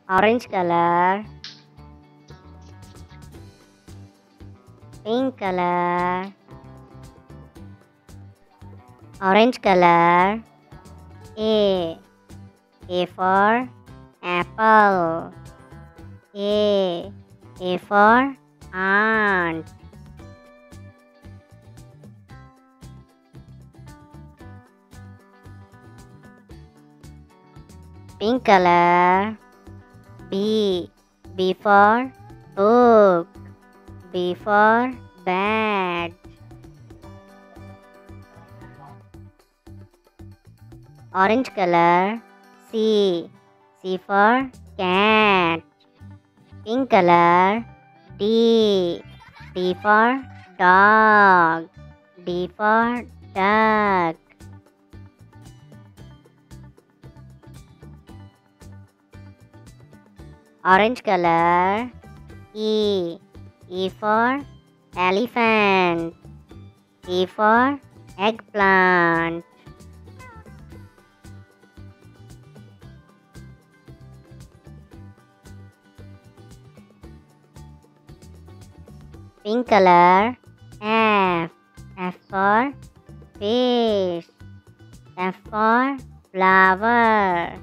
orange color, pink color, orange color. A for apple. A for ant. Pink color. B for book. B for bed. Orange color. C for cat. Pink color. D for dog. D for duck. Orange color. E for elephant. E for eggplant. Pink color. F for fish. F for flower.